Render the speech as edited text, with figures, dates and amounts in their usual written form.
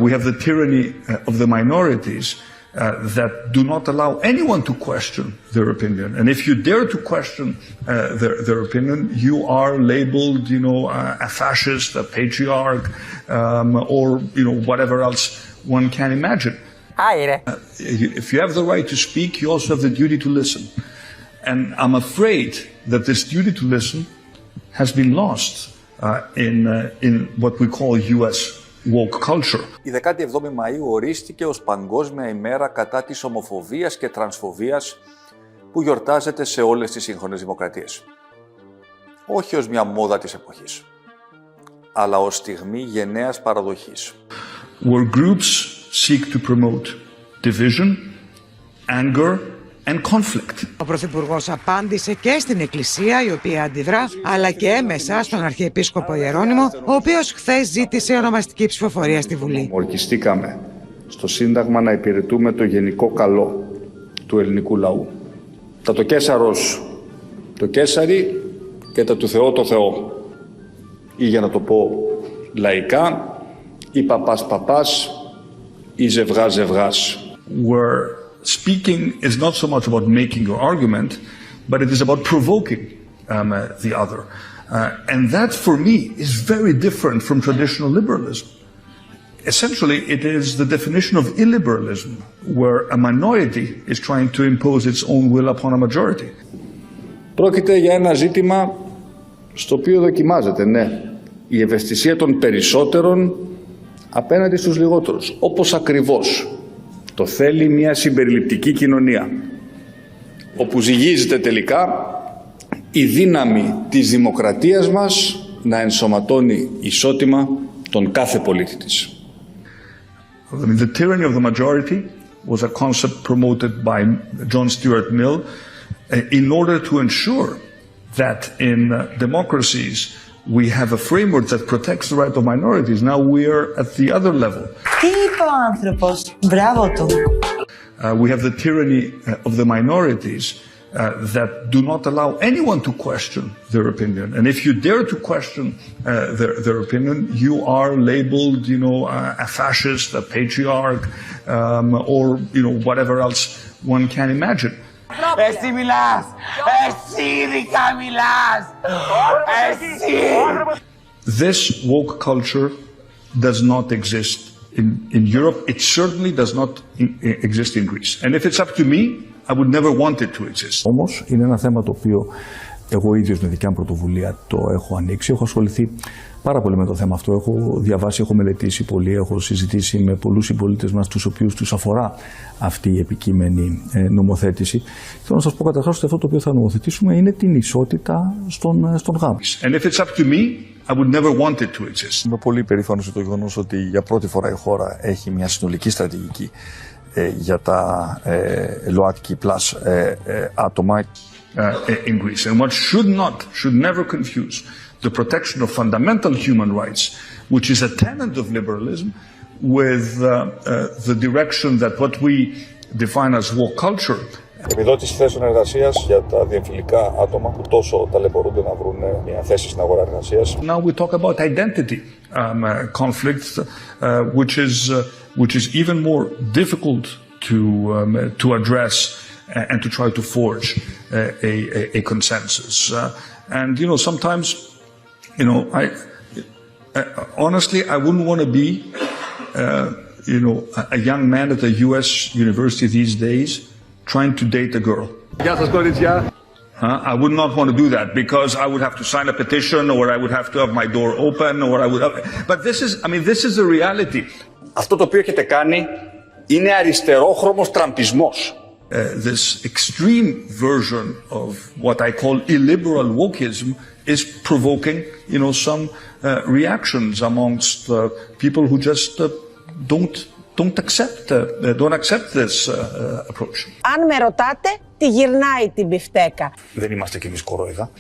We have the tyranny of the minorities that do not allow anyone to question their opinion. And if you dare to question their opinion, you are labeled, a fascist, a patriarch, or, whatever else one can imagine. If you have the right to speak, you also have the duty to listen. And I'm afraid that this duty to listen has been lost in what we call US woke culture. Η 17η Μαΐου ορίστηκε ως Παγκόσμια ημέρα κατά της ομοφοβίας και τρανσφοβίας που γιορτάζεται σε όλες τις σύγχρονες δημοκρατίες. Όχι ως μια μόδα της εποχής, αλλά ως στιγμή γενναίας παραδοχής. Where groups seek to promote division, anger and conflict. Ο Πρωθυπουργός απάντησε και στην Εκκλησία, η οποία αντιδρά, αλλά και έμεσα στον Αρχιεπίσκοπο Ιερώνυμο, ο οποίος χθες ζήτησε ονομαστική ψηφοφορία στη Βουλή. Ορκιστήκαμε στο Σύνταγμα να υπηρετούμε το γενικό καλό του ελληνικού λαού. Τα το Καίσαρος το Καίσαρι και τα του Θεό το Θεό. Ή για να το πω λαϊκά, ή παπάς παπάς, ή ζευγάς ζευγάς. Where speaking is not so much about making your argument, but it is about provoking the other. And that, for me, is very different from traditional liberalism. Essentially, it is the definition of illiberalism, where a minority is trying to impose its own will upon a majority. Πρόκειται για ένα ζήτημα στο οποίο δοκιμάζεται, ναι, η ευαισθησία των περισσότερων απέναντι στους λιγότερους, όπως ακριβώς το θέλει μια συμπεριληπτική κοινωνία, όπου ζυγίζεται τελικά η δύναμη της δημοκρατίας μας να ενσωματώνει ισότιμα τον κάθε πολίτη της. The tyranny of the majority was a concept promoted by John Stuart Mill in order to ensure that in democracies we have a framework that protects the right of minorities. Now we are at the other level. Τι είπε ο άνθρωπος? Μπράβο του. We have the tyranny of the minorities that do not allow anyone to question their opinion. And if you dare to question their opinion, you are labeled, a fascist, a patriarch, or, whatever else one can imagine. Εσύ μιλάς! Εσύ ειδικά μιλάς! Εσύ! This woke culture does not exist in Europe. It certainly does not exist in Greece. And if it's up to me, I would never want it to exist. Όμως είναι ένα θέμα το οποίο εγώ ίδιος με δικιά μου πρωτοβουλία το έχω ανοίξει. Έχω ασχοληθεί πάρα πολύ με το θέμα αυτό. Έχω διαβάσει, έχω μελετήσει πολύ, έχω συζητήσει με πολλούς συμπολίτες μας, τους οποίους τους αφορά αυτή η επικείμενη νομοθέτηση. Θέλω να σας πω καταρχάς ότι αυτό το οποίο θα νομοθετήσουμε είναι την ισότητα στον γάμο. And if it's up to me, I would never want it to exist. Είμαι πολύ περήφανος για το γεγονός ότι για πρώτη φορά η χώρα έχει μια συνολική στρατηγική για τα ΛΟΑΤΚΙ plus άτομα. In Greece. And one should never confuse the protection of fundamental human rights, which is a tenet of liberalism, with the direction that what we define as woke culture. Επιδότηση θέσεων εργασίας για τα διεμφυλικά άτομα που τόσο ταλαιπωρούνται να βρουν μια θέση στην αγορά εργασίας. Now we talk about identity conflicts, which is even more difficult to address and to try to forge a consensus. And sometimes, honestly, I wouldn't want to be, a young man at a U.S. university these days trying to date a girl. Γεια σας, κορίτσια. I would not want to do that because I would have to sign a petition, or I would have to have my door open, or I would have... But this is the reality. Αυτό το οποίο έχετε κάνει είναι αριστερόχρωμος τραμπισμός. This extreme version of what I call illiberal wokeism is provoking, some reactions amongst people who just don't accept this approach. Αν με ρωτάτε, τη γυρνάει την μπιφτέκα. Δεν είμαστε κι εμείς κορόιδα.